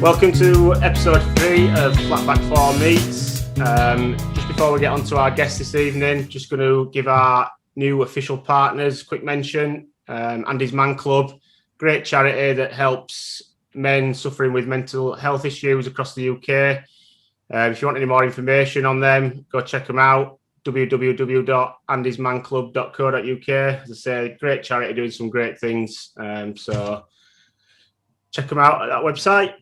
Welcome to episode 3 of Flatback 4 Meets. Just before we get on to our guest this evening, just going to give our new official partners a quick mention. Andy's Man Club, great charity that helps men suffering with mental health issues across the UK. If you want any more information on them, go check them out. www.andysmanclub.co.uk. As I say, great charity doing some great things. So check them out at that website.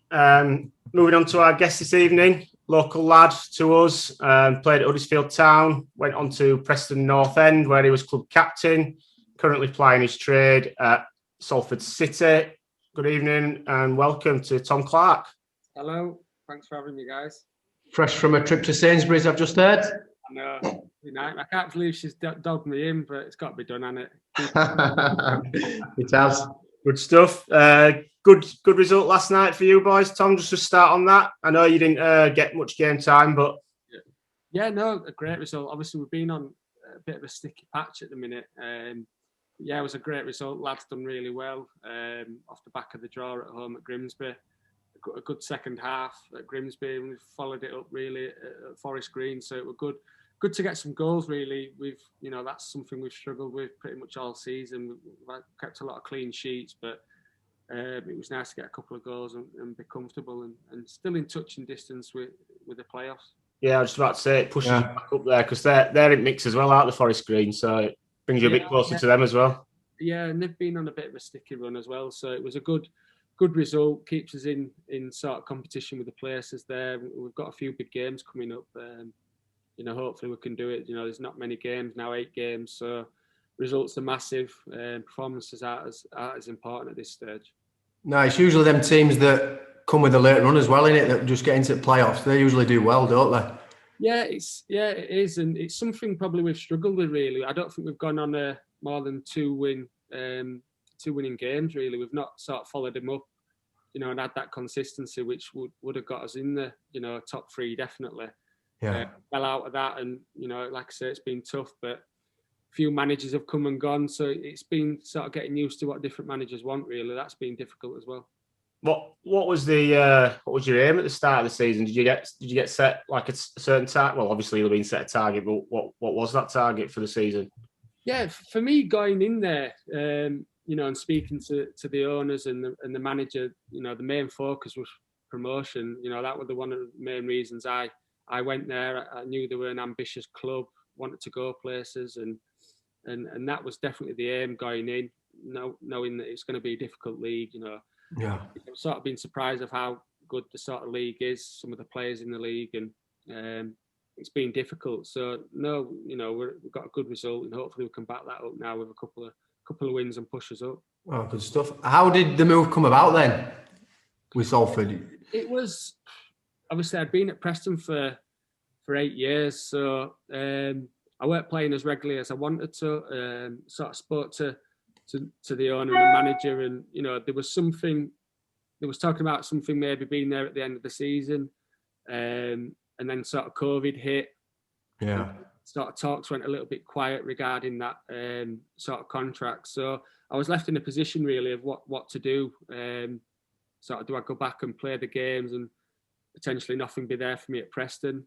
Moving on to our guest this evening, local lad to us, played at Huddersfield Town, went on to Preston North End where he was club captain, currently plying his trade at Salford City. Good evening and welcome to Tome Clarke. Hello, thanks for having me, guys. Fresh from a trip to Sainsbury's, I've just heard. I know. I can't believe she's dogged me in, but it's got to be done, hasn't it? It has. Good stuff. Good result last night for you boys. Tom, just to start on that. I know you didn't get much game time, but a great result. Obviously, we've been on a bit of a sticky patch at the minute. It was a great result. Lads done really well off the back of the draw at home at Grimsby. A good second half at Grimsby, and we followed it up really at Forest Green. So it was good to get some goals. Really, that's something we've struggled with pretty much all season. We've kept a lot of clean sheets, but it was nice to get a couple of goals and be comfortable and still in touch and distance with the playoffs. Yeah, I was just about to say it pushes you back up there because they're in mix as well, aren't the Forest Green? So it brings you a bit closer to them as well. Yeah, and they've been on a bit of a sticky run as well. So it was a good result, keeps us in sort of competition with the places there. We've got a few big games coming up. Hopefully we can do it. There's not many games now, 8 games, so results are massive. Performances aren't as important at this stage. No, it's usually them teams that come with a late run as well, innit, that just get into the playoffs. They usually do well, don't they? Yeah, it is, and it's something probably we've struggled with really. I don't think we've gone on more than two winning games really. We've not sort of followed them up, and had that consistency which would have got us in the top 3 definitely. Yeah. Fell out of that, and like I say, it's been tough, but few managers have come and gone, so it's been sort of getting used to what different managers want really. That's been difficult as well. What was your aim at the start of the season? Did you get set like a certain target? Well, obviously you've been set a target, but what was that target for the season? Yeah, for me going in there, and speaking to the owners and the manager, the main focus was promotion. That was one of the main reasons I went there. I knew they were an ambitious club, wanted to go places, and that was definitely the aim going in, knowing that it's going to be a difficult league. Yeah, I've sort of been surprised of how good the sort of league is, some of the players in the league, and it's been difficult. So we've got a good result, and hopefully we can back that up now with a couple of wins and push us up. Oh, good stuff. How did the move come about then with Salford? It was obviously I'd been at Preston for 8 years, so I weren't playing as regularly as I wanted to. Sort of spoke to the owner and manager, and there was talking about something maybe being there at the end of the season, and then sort of COVID hit. Yeah. Sort of talks went a little bit quiet regarding that sort of contract. So I was left in a position really of what to do. Sort of do I go back and play the games and potentially nothing be there for me at Preston,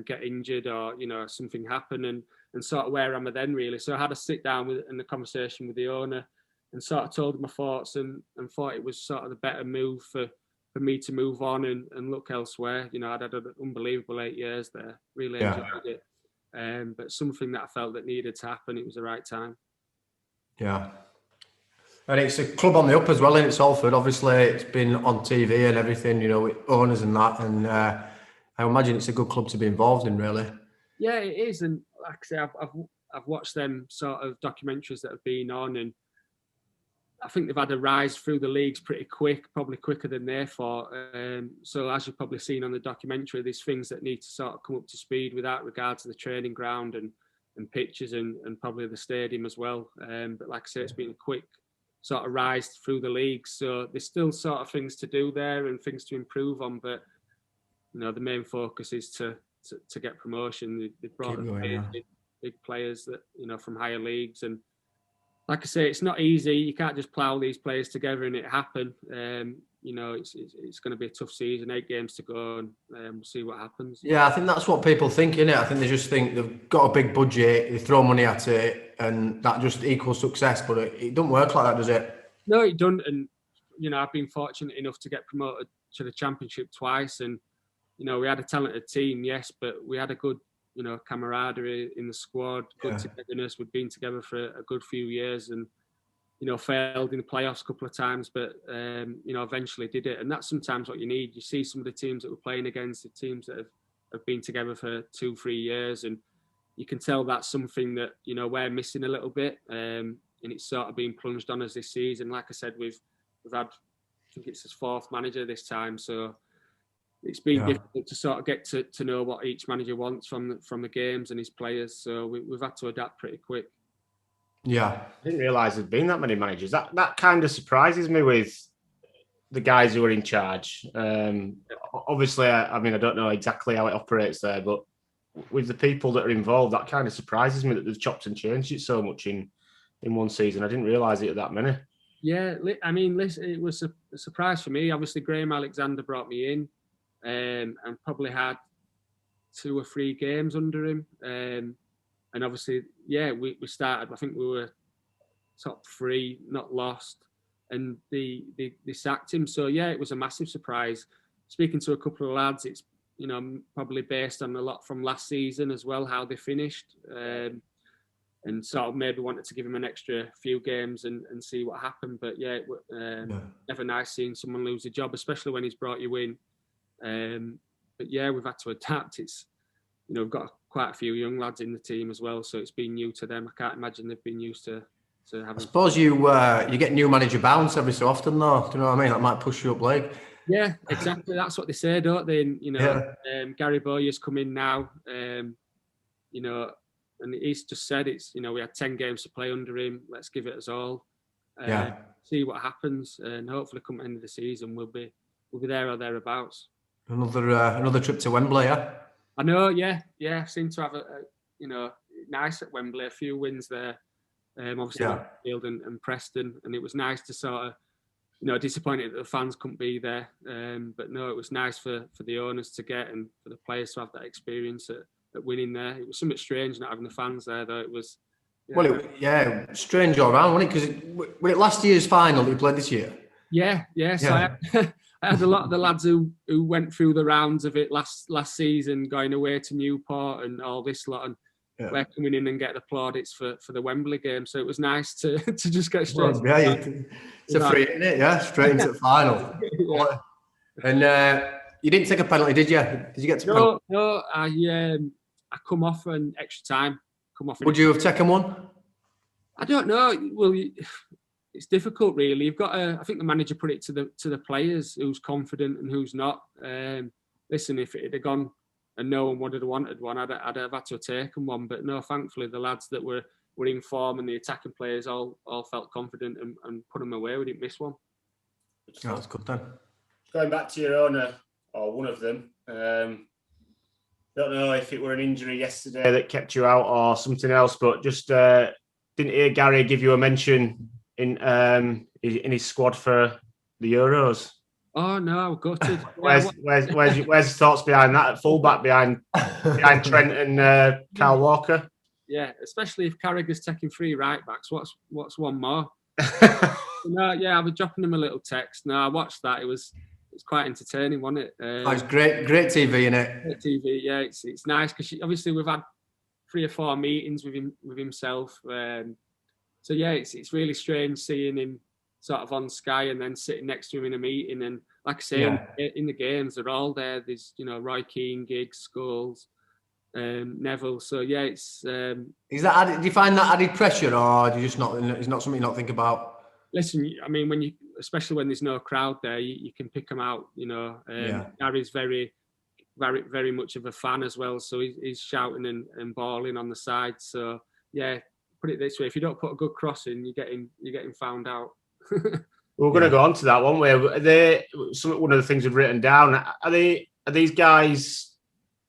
get injured or something happen, and sort of where am I then really? So I had a sit down and a conversation with the owner and sort of told him my thoughts and thought it was sort of the better move for me to move on and look elsewhere. I'd had an unbelievable 8 years there, really enjoyed it. But something that I felt that needed to happen, it was the right time. Yeah. And it's a club on the up as well, in Salford. Obviously, it's been on TV and everything, with owners and that. And I imagine it's a good club to be involved in, really. Yeah, it is. And like I say, I've watched them sort of documentaries that have been on, and I think they've had a rise through the leagues pretty quick, probably quicker than they thought. So as you've probably seen on the documentary, there's things that need to sort of come up to speed with that regard to the training ground and pitches and probably the stadium as well. But like I say, it's been a quick sort of rise through the league. So there's still sort of things to do there and things to improve on. But, the main focus is to get promotion. They've brought big players that, from higher leagues. And like I say, it's not easy. You can't just plough these players together and it happen. it's going to be a tough season. 8 games to go, and we'll see what happens. Yeah, I think that's what people think, innit? I think they just think they've got a big budget, they throw money at it, and that just equals success. But it doesn't work like that, does it? No, it doesn't. And I've been fortunate enough to get promoted to the Championship twice, and we had a talented team, yes, but we had a good camaraderie in the squad, good togetherness. We'd been together for a good few years, and failed in the playoffs a couple of times, but eventually did it. And that's sometimes what you need. You see some of the teams that we're playing against, the teams that have been together for 2-3 years, and you can tell that's something that we're missing a little bit, and it's sort of been plunged on us this season. Like I said, we've had, I think it's his 4th manager this time, so it's been difficult to sort of get to know what each manager wants from the games and his players. So we've had to adapt pretty quick. Yeah, I didn't realise there'd been that many managers. That kind of surprises me with the guys who are in charge. Obviously, I mean, I don't know exactly how it operates there, but with the people that are involved, that kind of surprises me that they've chopped and changed it so much in one season. I didn't realise it had that many. Yeah, I mean, listen, it was a surprise for me. Obviously, Graham Alexander brought me in, and probably had 2 or 3 games under him. And obviously, we started, I think we were top 3, not lost, and they sacked him. So, it was a massive surprise. Speaking to a couple of lads, it's, probably based on a lot from last season as well, how they finished, and sort of maybe wanted to give him an extra few games and see what happened. But, never nice seeing someone lose a job, especially when he's brought you in. But, we've had to adapt. It's, we've got quite a few young lads in the team as well, so it's been new to them. I can't imagine they've been used to having. I suppose you get new manager bounce every so often, though. Do you know what I mean? That might push you up leg. Yeah, exactly. That's what they say, don't they? And, Gary Bowyer's come in now, and he's just said it's, we had 10 games to play under him. Let's give it us all. See what happens, and hopefully come end of the season we'll be there or thereabouts. Another trip to Wembley, yeah. I know, yeah. Seem to have a nice at Wembley, a few wins there. Obviously, Huddersfield and Preston, and it was nice to sort of, disappointed that the fans couldn't be there. But no, it was nice for the owners to get and for the players to have that experience at winning there. It was somewhat strange not having the fans there, though. It was. Strange all round, wasn't it? Because was it last year's final that we played this year? Yeah. So I had a lot of the lads who went through the rounds of it last season, going away to Newport and all this lot, and we're coming in and getting the plaudits for the Wembley game. So it was nice to just get straight. It's a free, isn't it? Yeah, straight into the final. And you didn't take a penalty, did you? Did you get to penalty? No. I come off an extra time. Would you have taken one? I don't know. Well, it's difficult, really. You've got to, I think the manager put it to the players who's confident and who's not. Listen, if it had gone and no one would have wanted one, I'd have had to have taken one. But no, thankfully, the lads that were in form and the attacking players all felt confident and put them away. We didn't miss one. That's good then. Going back to your owner, or one of them, don't know if it were an injury yesterday that kept you out or something else, but just didn't hear Gary give you a mention in his squad for the Euros? Oh no, I'm gutted. Where's the thoughts behind that? At fullback behind Trent and Kyle Walker. Yeah, especially if Carragher's taking 3 right backs. What's one more? No, I was dropping him a little text. No, I watched that. It's quite entertaining, wasn't it? It's great TV, innit? Great TV, yeah. It's nice because obviously we've had 3 or 4 meetings with himself. So yeah, it's really strange seeing him sort of on Sky and then sitting next to him in a meeting. And like I say, in the games, they're all there. There's Roy Keane, Giggs, Scholes, Neville. So yeah, it's. Is that added, do you find that added pressure, or do you just not? It's not something you not think about. Listen, I mean, especially when there's no crowd there, you can pick them out. Gary's very, very, very much of a fan as well. So he's shouting and bawling on the side. So yeah, put it this way: if you don't put a good cross in, you're getting found out. We're going to go on to that one. Where one of the things we've written down are these guys?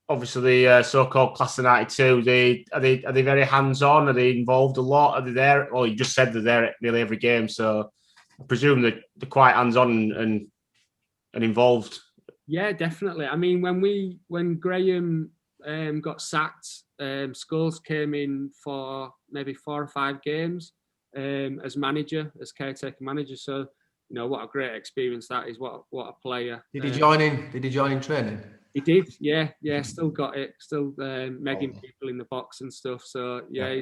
Obviously, the so-called class of '92. Are they very hands-on? Are they involved a lot? Are they there? Well, you just said they're there at nearly every game, so I presume they're quite hands-on and and involved. Yeah, definitely. I mean, when Graham got sacked, Scholes came in for maybe 4 or 5 games as manager, as caretaker manager. So, what a great experience that is. What a player. Did he join in? Did he join in training? He did. Yeah. Still got it. Still megging people in the box and stuff. So yeah.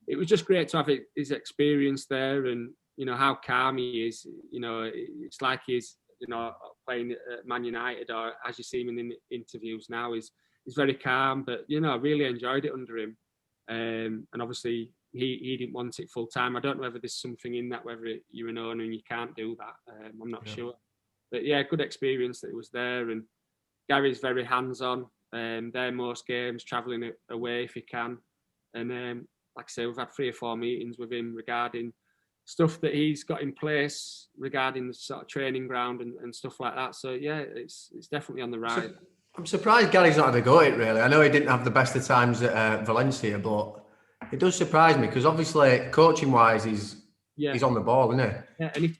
It was just great to have his experience there, and how calm he is. It's like he's playing at Man United, or as you see him in interviews now, he's very calm. But I really enjoyed it under him, and obviously he didn't want it full time. I don't know whether there's something in that, whether you're an owner and you can't do that. I'm not sure, but yeah, good experience that he was there. And Gary's very hands on. There most games, travelling away if he can, and like I say, we've had 3 or 4 meetings with him regarding stuff that he's got in place regarding the sort of training ground and stuff like that. So yeah, it's definitely on the rise. I'm surprised Gary's not had a go at it, really. I know he didn't have the best of times at Valencia, but it does surprise me because obviously coaching wise he's on the ball, isn't he? Yeah, and he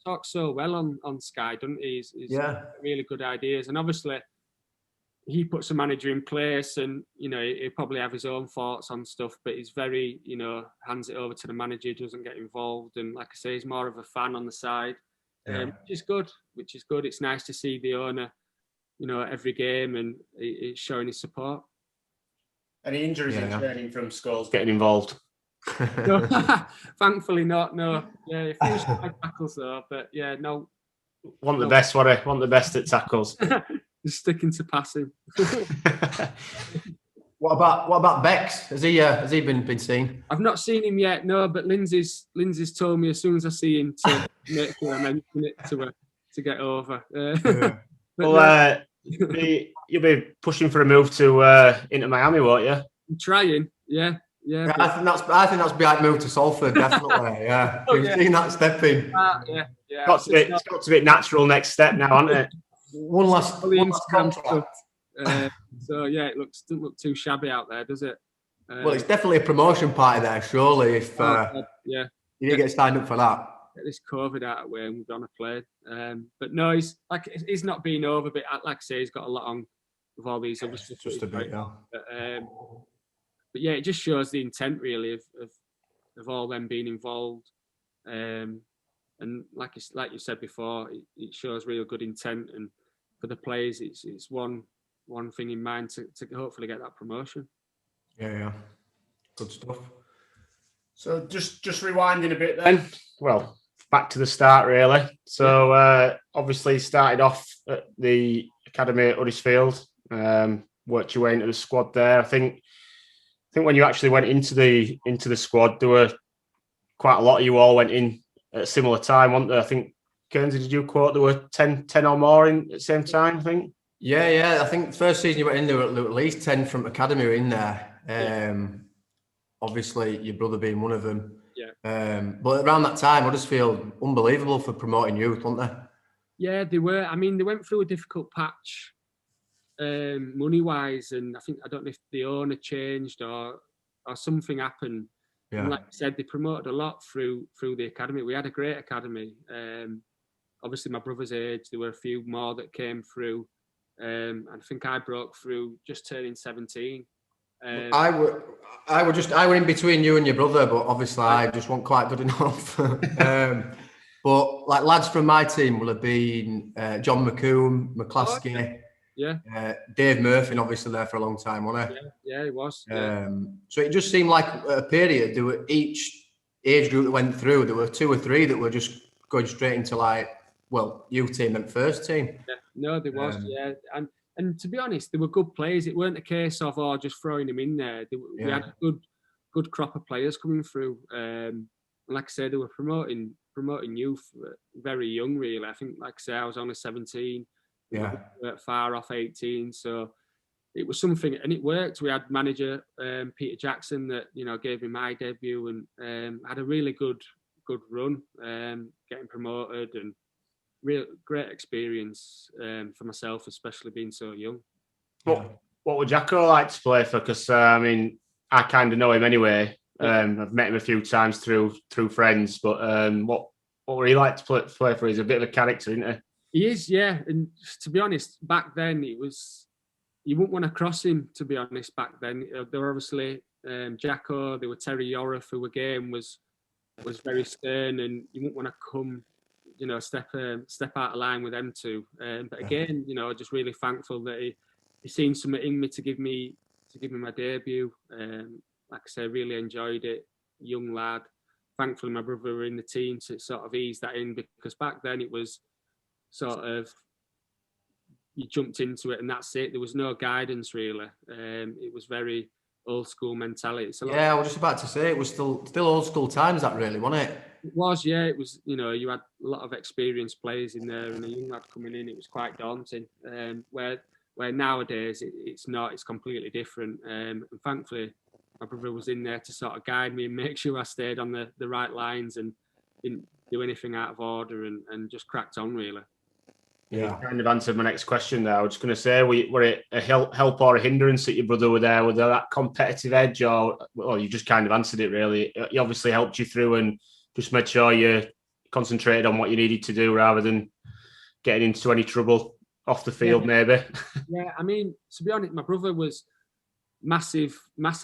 talks so well on Sky, doesn't he? He's really good ideas, and obviously he puts a manager in place, and he'll probably have his own thoughts on stuff, but he's very hands it over to the manager, doesn't get involved, and like I say, he's more of a fan on the side, which is good. It's nice to see the owner every game, and he's showing his support. Any injuries in training from Scholes getting involved? No, thankfully not. No, yeah, a few tackles though, but yeah, no. Want the best at tackles. Just sticking to passing. What about Bex? Has he been seen? I've not seen him yet, no. But Lindsay's told me as soon as I see him to make sure I mention it to get over. Well, you'll be pushing for a move to into Miami, won't you? I'm trying, yeah. I think that's behind move to Salford, definitely. Yeah, we've seen that step in. Yeah. It's got to be a natural next step now, hasn't it? One last contract. So yeah, it doesn't look too shabby out there, does it? Well, it's definitely a promotion party there, surely. If you didn't get signed up for that. Get this COVID out of the way and we've gone to play. But no, he's not been over. But like I say, he's got a lot on with all these other stuff. Just a bit, yeah. But yeah, it just shows the intent really of all them being involved. And like you said before, it shows real good intent, and for the players, it's one thing in mind to hopefully get that promotion. Yeah, good stuff. So just rewinding a bit then. Well, back to the start really. So obviously started off at the academy at Huddersfield. Worked your way into the squad there. I think when you actually went into the squad, there were quite a lot of you all went in at a similar time, weren't there? I think, Guernsey, did you quote there were 10 or more in at the same time, I think? Yeah. I think the first season you went in, there were at least 10 from academy were in there. Obviously, your brother being one of them. Yeah. But around that time, Huddersfield, unbelievable for promoting youth, weren't they? Yeah, they were. I mean, they went through a difficult patch money-wise, and I don't know if the owner changed or something happened. Yeah. And like I said, they promoted a lot through the academy. We had a great academy. Obviously, my brother's age, there were a few more that came through. And I think I broke through just turning 17. I were in between you and your brother, but obviously I just wasn't quite good enough. But like lads from my team will have been John McComb, McClaskey. Yeah. Dave Murphy, obviously there for a long time, wasn't he? Yeah, he was. So it just seemed like a period. There were each age group that went through. There were 2 or 3 that were just going straight into youth team and first team. Yeah. No, there was. And to be honest, they were good players. It weren't a case of just throwing them in there. We had a good crop of players coming through. And like I said, they were promoting youth very young. Really, I think, like I say, I was only 17. Yeah, far off 18, so it was something, and it worked. We had manager Peter Jackson that gave me my debut, and had a really good run, getting promoted, and real great experience for myself, especially being so young. What would Jacko like to play for? Because I mean, I kind of know him anyway. I've met him a few times through friends, but what would he like to play for? He's a bit of a character, isn't he? He is, yeah. And to be honest, back then it was, you wouldn't want to cross him. To be honest, back then there were obviously Jacko, there were Terry Yorath, who again was very stern, and you wouldn't want to come, step out of line with them two. But again, just really thankful that he seen something in me to give me my debut. Like I say, really enjoyed it. Young lad. Thankfully, my brother were in the team to sort of ease that in, because back then it was sort of, you jumped into it and that's it. There was no guidance really. It was very old school mentality. I was just about to say, it was still old school times, that really, wasn't it? It was, yeah. It was, you had a lot of experienced players in there, and a young lad coming in, it was quite daunting. Where nowadays it's not, it's completely different. And thankfully, my brother was in there to sort of guide me and make sure I stayed on the right lines and didn't do anything out of order, and just cracked on really. Yeah, you kind of answered my next question there. I was just going to say, were it a help or a hindrance that your brother were there? Was there that competitive edge, or well, you just kind of answered it really? He obviously helped you through and just made sure you concentrated on what you needed to do rather than getting into any trouble off the field, maybe. Yeah, I mean, to be honest, my brother was massive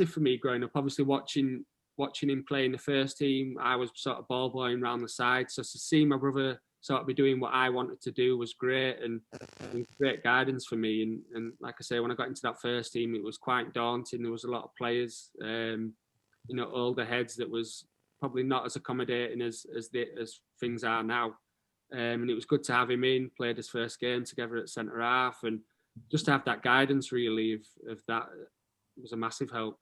for me growing up. Obviously, watching him play in the first team, I was sort of ball boying around the side. So to see my brother sort of be doing what I wanted to do was great, and great guidance for me. And like I say, when I got into that first team, it was quite daunting. There was a lot of players, older heads that was probably not as accommodating as things are now. And it was good to have him in, played his first game together at centre half, and just to have that guidance really of that was a massive help.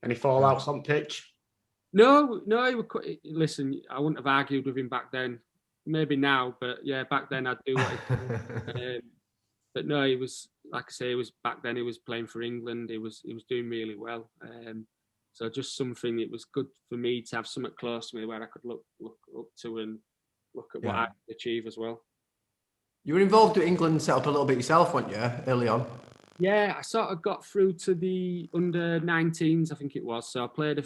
Any fallouts on pitch? No. Listen, I wouldn't have argued with him back then. Maybe now, but yeah, back then I'd do what but no, he was, like I say, he was back then. He was playing for England. He was doing really well. So just something. It was good for me to have something close to me where I could look up to and look at what I could achieve as well. You were involved with England set up a little bit yourself, weren't you, early on? Yeah, I sort of got through to the under-19s, I think it was. So I played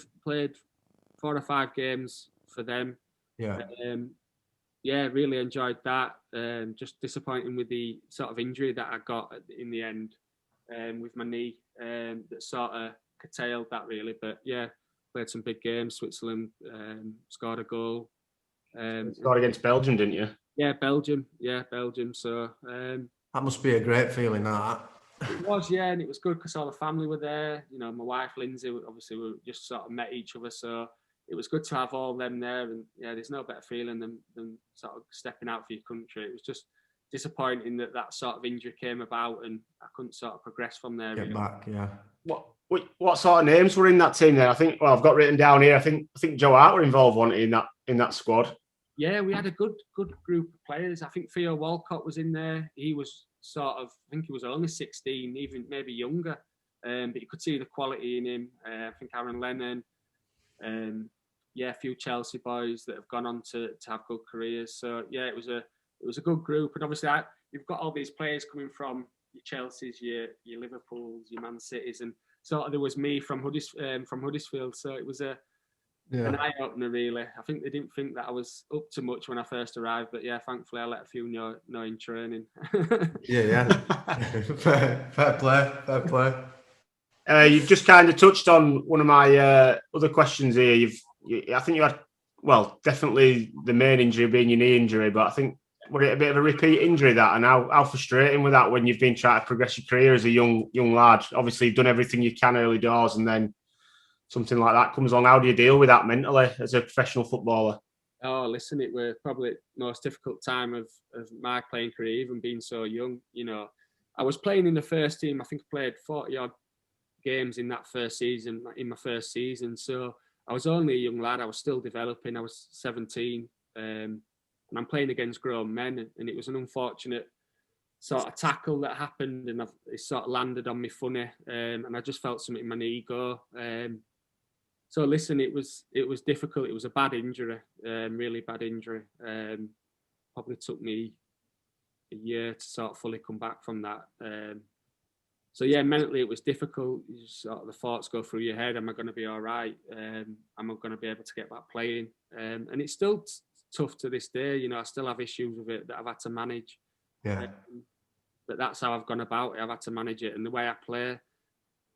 4 or 5 games for them. Yeah. Yeah, really enjoyed that. Just disappointing with the sort of injury that I got in the end with my knee that sort of curtailed that really. But yeah, played some big games. Switzerland, scored a goal. Scored against Belgium, didn't you? Yeah, Belgium. So that must be a great feeling, that. It was, yeah, and it was good because all the family were there. My wife Lindsay, obviously, we just sort of met each other, so it was good to have all them there. And yeah, there's no better feeling than sort of stepping out for your country. It was just disappointing that sort of injury came about, and I couldn't sort of progress from there. Get back, yeah. What sort of names were in that team then? I think, well, I've got written down here. I think Joe Hart were involved, wasn't he, in that squad? Yeah, we had a good group of players. I think Theo Walcott was in there. He was sort of, I think he was only 16, even maybe younger, but you could see the quality in him. I think Aaron Lennon, a few Chelsea boys that have gone on to have good careers. So yeah, it was a good group, and obviously you've got all these players coming from your Chelseas, your Liverpools, your Man Cities, and sort of there was me from Huddersfield. So it was an eye opener really. I think they didn't think that I was up to much when I first arrived, but yeah, thankfully I let a few know in training. yeah. fair play. You've just kind of touched on one of my other questions here. I think you had, well, definitely the main injury being your knee injury, but I think was it a bit of a repeat injury that, and how frustrating was that when you've been trying to progress your career as a young lad? Obviously, you've done everything you can early doors, and then something like that comes along. How do you deal with that mentally as a professional footballer? Oh, listen, it was probably the most difficult time of my playing career, even being so young. I was playing in the first team. I think I played 40-odd games in that first season, in my first season. So I was only a young lad. I was still developing. I was 17. And I'm playing against grown men. And it was an unfortunate sort of tackle that happened. And it sort of landed on me funny. And I just felt something in my knee go. So listen, it was difficult. It was a bad injury, really bad injury. Probably took me a year to sort of fully come back from that. So yeah, mentally it was difficult. Sort of the thoughts go through your head: am I going to be all right? Am I going to be able to get back playing? And it's still tough to this day. I still have issues with it that I've had to manage. Yeah. But that's how I've gone about it. I've had to manage it, and the way I play,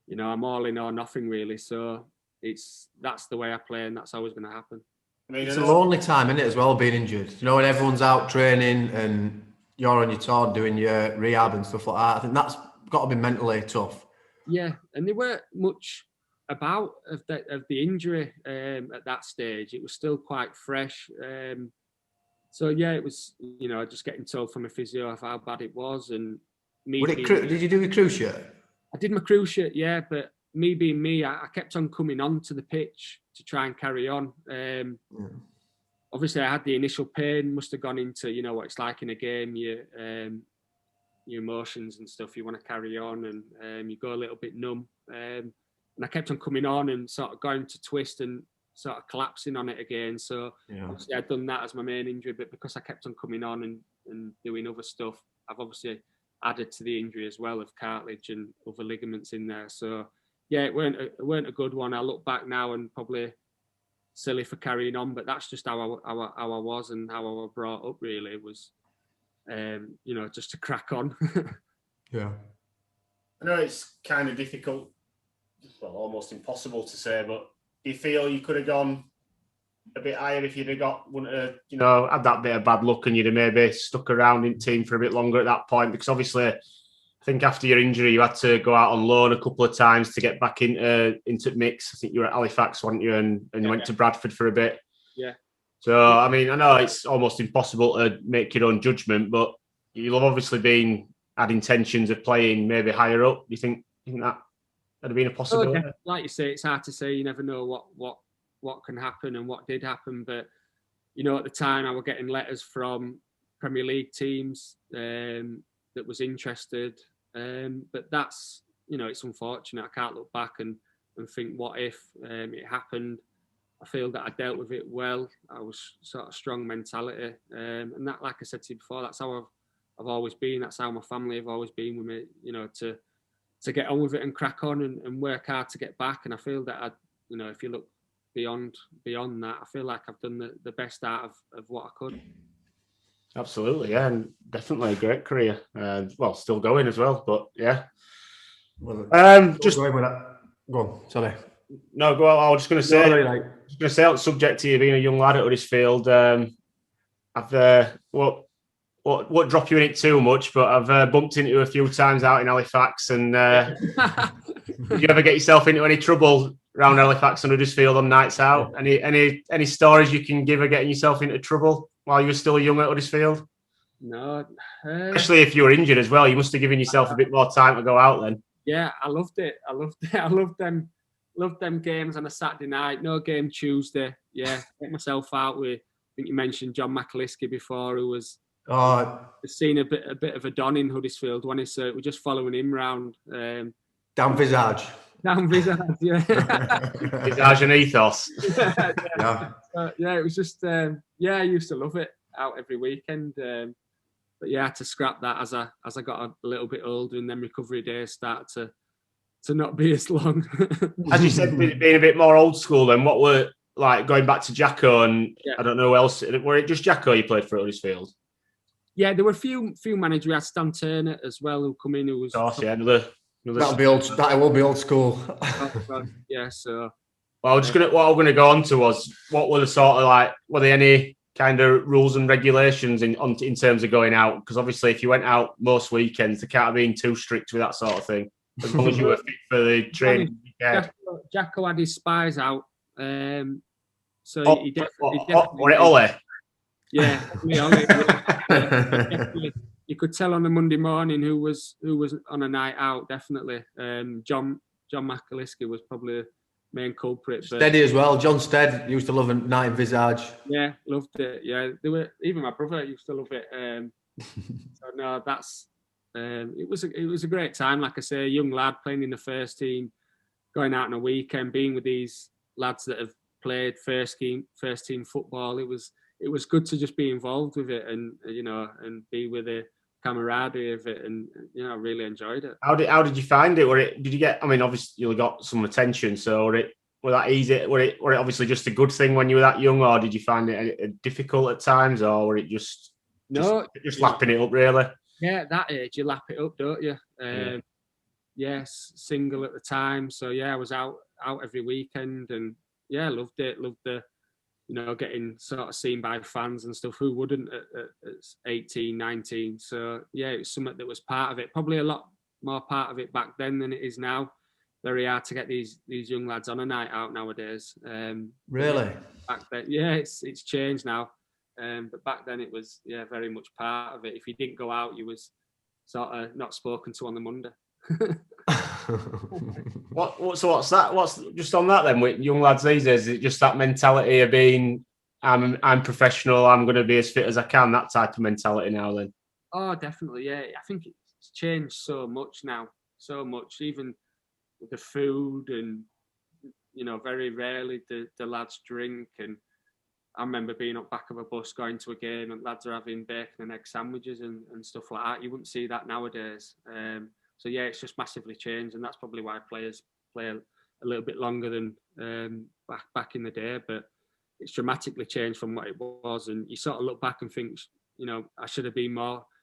you know, I'm all in or nothing really. So that's the way I play, and that's always going to happen. I mean, It's a lonely time, isn't it, as well, being injured? You know, when everyone's out training and you're on your tour doing your rehab and stuff like that. I think that's got to be mentally tough. Yeah, and there weren't much about of the injury at that stage. It was still quite fresh. So yeah, it was, you know, just getting told from a physio of how bad it was, and me. Did you do your cruise shirt? I did my cruise shirt, yeah, but me being me, I kept on coming onto the pitch to try and carry on. Obviously, I had the initial pain, must have gone into, you know, what it's like in a game, your emotions and stuff. You want to carry on, and you go a little bit numb. And I kept on coming on and sort of going to twist and sort of collapsing on it again. So obviously I'd done that as my main injury, but because I kept on coming on and doing other stuff, I've obviously added to the injury as well of cartilage and other ligaments in there. So yeah, it weren't a good one. I look back now and probably silly for carrying on, but that's just how I was and how I was brought up. Really, it was, you know, just to crack on. Yeah, I know it's kind of difficult, well, almost impossible to say, but do you feel you could have gone a bit higher if you'd have wouldn't have, you know, had that bit of bad luck and you'd have maybe stuck around in team for a bit longer at that point? Because obviously, I think after your injury, you had to go out on loan a couple of times to get back into mix. I think you were at Halifax, weren't you? And you went to Bradford for a bit. Yeah. So, I mean, I know it's almost impossible to make your own judgment, but you'll have obviously had intentions of playing maybe higher up. Do you think that would have been a possibility? Oh, like you say, it's hard to say. You never know what can happen and what did happen. But, you know, at the time I was getting letters from Premier League teams that was interested. But that's, you know, it's unfortunate. I can't look back and think, what if it happened? I feel that I dealt with it well. I was sort of strong mentality. And that, like I said to you before, that's how I've always been. That's how my family have always been with me, you know, to get on with it and crack on and work hard to get back. And I feel that you know, if you look beyond that, I feel like I've done the best out of what I could. Absolutely, yeah, and definitely a great career. Well, still going as well, but yeah. Well, just going with that. Go on, sorry. No, go on. I was just going to say, on the subject to you being a young lad at Huddersfield. I've won't drop you in it too much, but I've bumped into you a few times out in Halifax. And did you ever get yourself into any trouble around Halifax and Huddersfield on nights out? Any stories you can give of getting yourself into trouble while you were still young at Huddersfield? No, especially if you were injured as well. You must have given yourself a bit more time to go out then. Yeah, I loved it. I loved them. Loved them games on a Saturday night. No game Tuesday. Yeah, get myself out with. I think you mentioned John McAliskey before, who was seen a bit of a don in Huddersfield. One is we're just following him round. Down Visage. Down Visage, yeah. Visage and ethos. Yeah. Yeah, it was just I used to love it out every weekend. But yeah, I had to scrap that as I got a little bit older, and then recovery days started to not be as long. As you said, being a bit more old school, then what were, like, going back to Jacko and I don't know who else, were it just Jacko you played for Huddersfield? Yeah, there were a few managers. We had Stan Turner as well, who come in, who was... Of course, yeah, another that will be old school. Yeah, so... Well, what I'm gonna go on to was, what were the sort of, like, were there any kind of rules and regulations in terms of going out? Because obviously if you went out most weekends, they can't have been too strict with that sort of thing. As long as you were fit for the training. Jacko had his spies out. So he definitely... Or it Ole? Yeah, you could tell on a Monday morning who was on a night out, definitely. John McAliskey was probably the main culprit. Steady as well. John Stead used to love a night in Visage. Yeah, loved it. Yeah, even my brother used to love it. So no, that's... it was a great time. Like I say, a young lad playing in the first team, going out on a weekend, being with these lads that have played first team football. It was good to just be involved with it, and you know, and be with the camaraderie of it, and you know, I really enjoyed it. How did you find it? Did you get? I mean, obviously you got some attention, so were that easy? Were it obviously just a good thing when you were that young, or did you find it difficult at times, or were it just lapping it up really? Yeah, at that age, you lap it up, don't you? Yes, single at the time. So, yeah, I was out every weekend and, yeah, loved it. Loved the, getting sort of seen by fans and stuff. Who wouldn't at 18, 19? So, yeah, it was something that was part of it. Probably a lot more part of it back then than it is now. Very hard to get these young lads on a night out nowadays. Really? Back then, yeah, it's changed now. But back then it was, yeah, very much part of it. If you didn't go out, you was sort of not spoken to on the Monday. What's that? What's just on that then with young lads these days? Is it just that mentality of being, I'm professional, I'm going to be as fit as I can, that type of mentality now then? Oh, definitely, yeah. I think it's changed so much now, so much. Even with the food and, very rarely the lads drink. And I remember being up back of a bus going to a game and lads are having bacon and egg sandwiches and stuff like that. You wouldn't see that nowadays. So, yeah, it's just massively changed. And that's probably why players play a little bit longer than back in the day. But it's dramatically changed from what it was. And you sort of look back and think, I should have been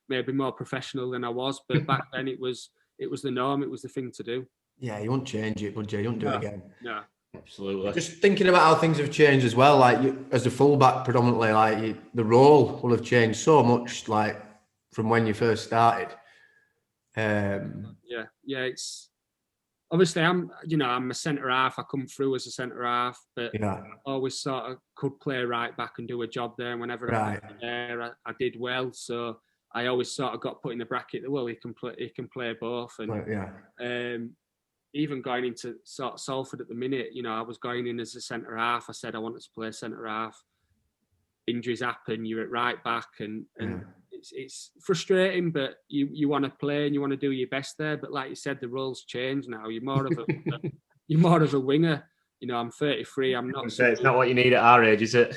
maybe more professional than I was. But back then it was the norm. It was the thing to do. Yeah, you wouldn't change it, would you? You wouldn't do it again. No. Absolutely. Just thinking about how things have changed as well, like as a fullback predominantly, the role will have changed so much, like from when you first started. Yeah, it's obviously I'm a centre half. I come through as a centre half, but I always sort of could play right back and do a job there. And whenever I was there, I did well. So I always sort of got put in the bracket that, well, he can play both. And even going into sort of Salford at the minute, I was going in as a centre half. I said I wanted to play centre half. Injuries happen. You're at right back, and it's frustrating. But you want to play and you want to do your best there. But like you said, the roles change now. You're more of a winger. I'm 33. I'm not. It's not what you need at our age, is it?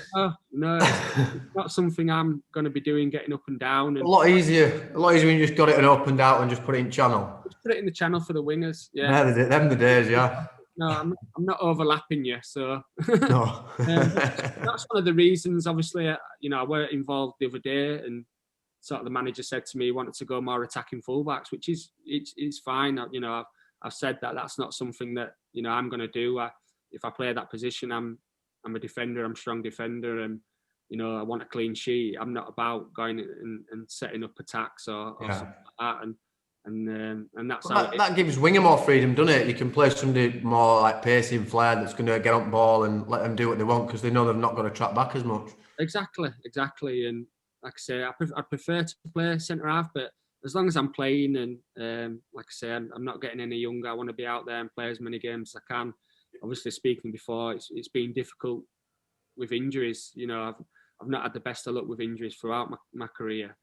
No, it's not something I'm going to be doing. Getting up and down. And a lot easier when you just got it and opened out and just put it in channel. Just put it in the channel for the wingers. Yeah, them the days. Yeah. No, I'm not overlapping you. So no. That's one of the reasons. Obviously, I weren't involved the other day, and sort of the manager said to me he wanted to go more attacking fullbacks, which is fine. I've said that's not something that I'm going to do. If I play that position, I'm a defender. I'm a strong defender, and I want a clean sheet. I'm not about going and setting up attacks or something like that. And that's that gives winger more freedom, doesn't it? You can play somebody more like pacey and flair that's going to get on ball and let them do what they want because they know they're not going to track back as much. Exactly. And like I say, I prefer to play centre half, but as long as I'm playing and like I say, I'm not getting any younger. I want to be out there and play as many games as I can. Obviously, speaking before, it's been difficult with injuries. I've not had the best of luck with injuries throughout my career.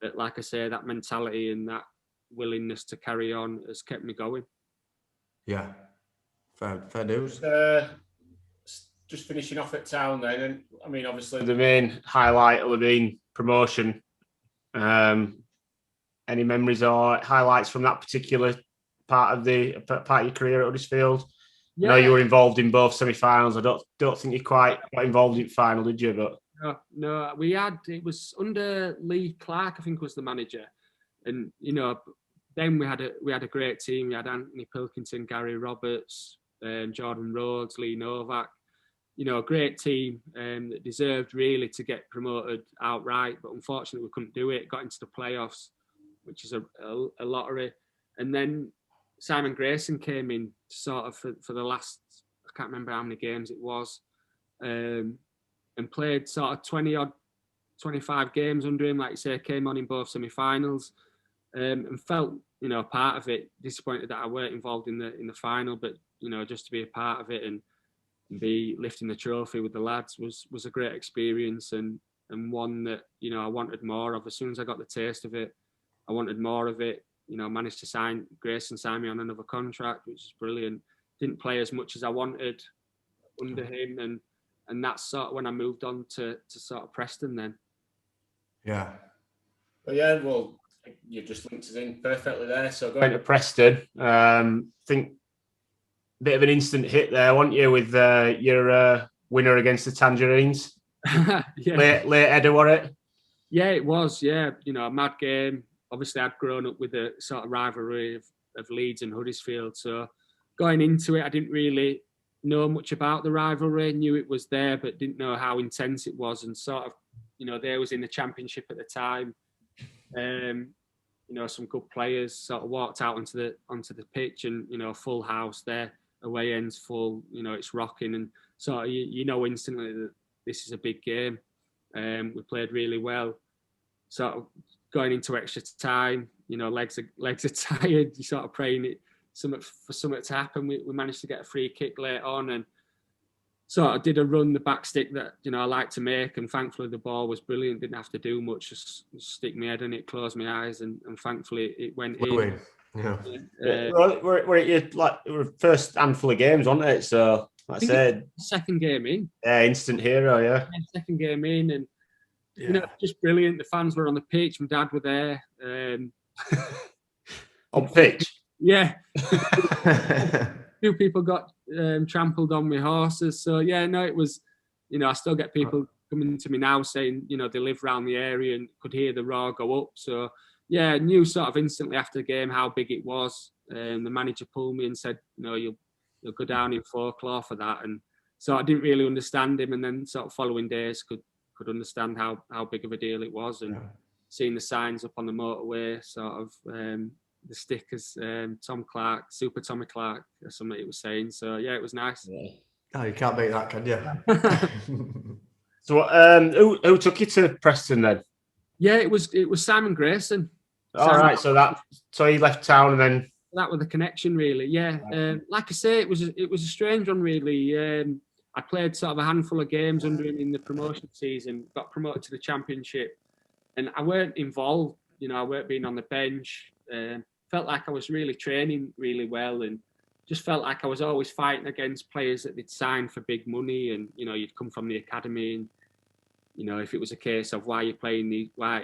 But like I say, that mentality and that willingness to carry on has kept me going. Yeah, fair dues. Just finishing off at Town then, and I mean, obviously the main highlight will have been promotion. Any memories or highlights from that particular part of your career at Huddersfield? Yeah. I know you were involved in both semi-finals. I don't think you quite got involved in the final, did you? But no, it was under Lee Clarke, I think was the manager, and then we had a great team. We had Anthony Pilkington, Gary Roberts, Jordan Rhodes, Lee Novak. A great team that deserved really to get promoted outright, but unfortunately we couldn't do it. Got into the playoffs, which is a lottery, and then Simon Grayson came in sort of for the last, I can't remember how many games it was, and played sort of 25 games under him. Like you say, came on in both semi-finals, and felt part of it. Disappointed that I weren't involved in the final, but just to be a part of it and be lifting the trophy with the lads was a great experience and one that I wanted more of. As soon as I got the taste of it, I wanted more of it. Managed to Grayson signed me on another contract, which is brilliant. Didn't play as much as I wanted under him, and that's sort of when I moved on to sort of Preston then. Yeah. Well, you've just linked us in perfectly there. So going to Preston, think a bit of an instant hit there, weren't you, with your winner against the Tangerines? Yeah. Late header, was it? Yeah, it was. Yeah, a mad game. obviously I'd grown up with a sort of rivalry of Leeds and Huddersfield. So going into it, I didn't really know much about the rivalry. Knew it was there, but didn't know how intense it was. And sort of, they was in the Championship at the time. Some good players sort of walked out onto the pitch, and full house there, away ends full. It's rocking, and sort of instantly that this is a big game. We played really well. Sort of going into extra time, legs are tired. You sort of praying for something to happen. We managed to get a free kick late on, and sort of did a run the back stick that I like to make, and thankfully the ball was brilliant. Didn't have to do much, just stick my head in it, close my eyes, and thankfully it went in. Yeah. We're at your first handful of games, wasn't it? So like I said, second game in. Yeah, instant hero. Yeah, second game in, and just brilliant. The fans were on the pitch. My dad were there. On pitch. Yeah. Few people got trampled on with horses. So it was, I still get people coming to me now saying, they live around the area and could hear the roar go up. So knew sort of instantly after the game how big it was. The manager pulled me and said, you'll go down in folklore for that. And so I didn't really understand him, and then sort of following days could understand how big of a deal it was, and seeing the signs up on the motorway, sort of the stickers, Tome Clarke, Super Tome Clarke, or something it was saying. So it was nice. Yeah. Oh, you can't beat that, can you? So who took you to Preston then? Yeah, it was Simon Grayson. All right, so he left town, and then that was the connection, really. Yeah, like I say, it was a strange one, really. I played sort of a handful of games under him in the promotion season, got promoted to the Championship, and I weren't involved. I weren't being on the bench. Felt like I was really training really well, and just felt like I was always fighting against players that they'd signed for big money, and you'd come from the academy, and if it was a case of why aren't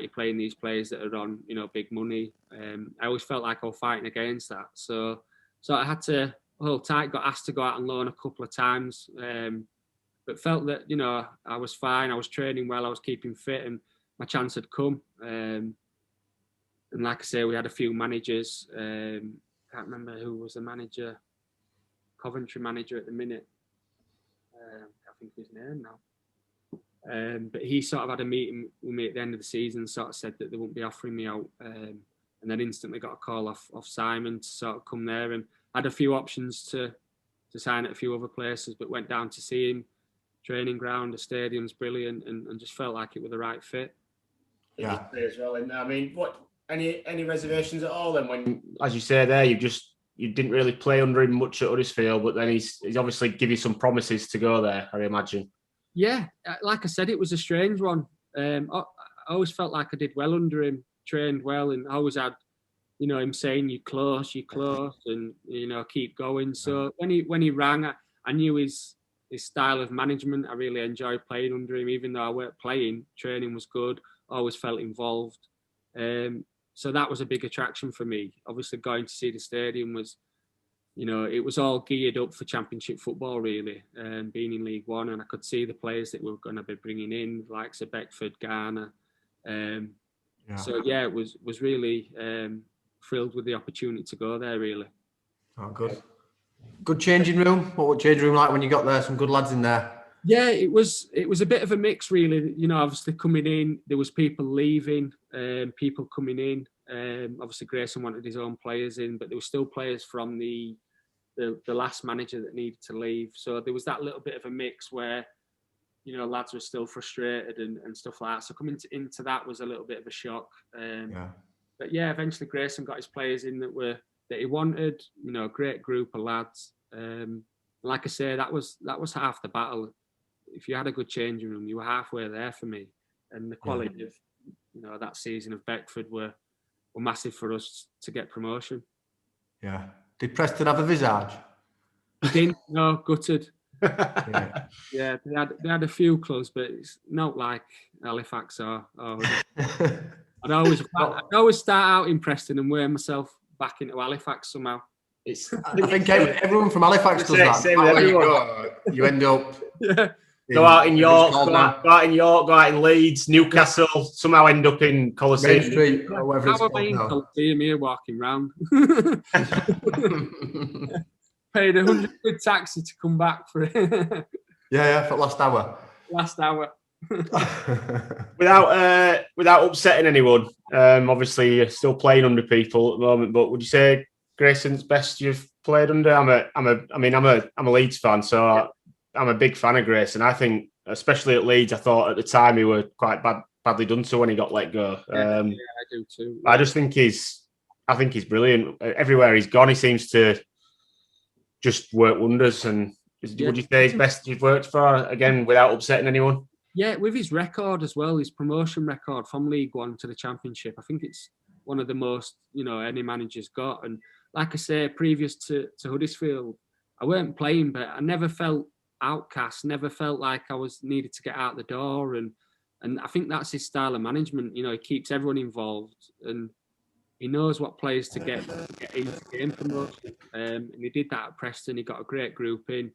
you playing these players that are on big money, I always felt like I was fighting against that. So I had to hold tight. Got asked to go out on loan a couple of times, but felt that I was fine. I was training well. I was keeping fit, and my chance had come. And like I say, we had a few managers. Can't remember who was the manager. Coventry manager at the minute. I think his name now. But he sort of had a meeting with me at the end of the season, sort of said that they wouldn't be offering me out. And then instantly got a call off Simon to sort of come there, and had a few options to sign at a few other places, but went down to see him. Training ground, the stadium's brilliant, and just felt like it was the right fit. Yeah, as well. And I mean, what any reservations at all? Then, when, as you say there, you didn't really play under him much at Huddersfield, but then he's obviously give you some promises to go there, I imagine. Yeah, like I said, it was a strange one. I always felt like I did well under him, trained well, and I always had, him saying you're close, and keep going. So when he rang, I knew his style of management. I really enjoyed playing under him, even though I weren't playing. Training was good. Always felt involved. So that was a big attraction for me. Obviously, going to see the stadium was, it was all geared up for Championship football, really, being in League One, and I could see the players that we were going to be bringing in, like Beckford, Garner. So it was really thrilled with the opportunity to go there, really. Oh, good. Good changing room. What was changing room like when you got there? Some good lads in there. Yeah, it was a bit of a mix, really. Obviously coming in, there was people leaving, people coming in. Obviously Grayson wanted his own players in, but there were still players from the last manager that needed to leave. So there was that little bit of a mix where, lads were still frustrated and stuff like that. So coming into that was a little bit of a shock. But eventually Grayson got his players in that he wanted. A great group of lads. Like I say, that was half the battle. If you had a good changing room, you were halfway there for me. And the quality of that season of Beckford were massive for us to get promotion. Yeah. Did Preston have a visage? Didn't. No, gutted. Yeah, they had a few clubs, but it's not like Halifax or I'd always start out in Preston and wear myself back into Halifax somehow. I think everyone from Halifax does that. Same with everyone. You end up. Yeah. go out in York, go out in Leeds, Newcastle, somehow end up in Coliseum. Main Street, or whatever it's How called am I in now. Coliseum here walking round? Paid £100 taxi to come back for it. Yeah, for last hour. Last hour. Without upsetting anyone, obviously you're still playing under people at the moment. But would you say Grayson's best you've played under? I'm a Leeds fan, so I'm a big fan of Grayson. I think, especially at Leeds, I thought at the time he were quite badly done to when he got let go. I do too. I just think he's brilliant. Everywhere he's gone, he seems to just work wonders. And would you say he's best you've worked for, again, without upsetting anyone? Yeah, with his record as well, his promotion record from League One to the Championship, I think it's one of the most, any manager's got. And like I say, previous to Huddersfield, I weren't playing, but I never felt outcast, never felt like I was needed to get out the door. And I think that's his style of management. He keeps everyone involved and he knows what players to get into game promotion. And he did that at Preston. He got a great group in.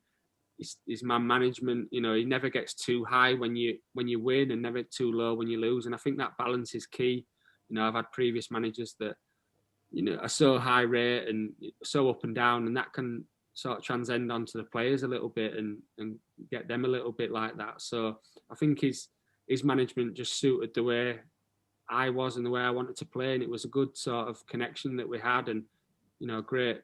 His man management, he never gets too high when you win and never too low when you lose. And I think that balance is key. I've had previous managers that, are so high rate and so up and down, and that can sort of transcend onto the players a little bit and get them a little bit like that. So I think his management just suited the way I was and the way I wanted to play. And it was a good sort of connection that we had and, great.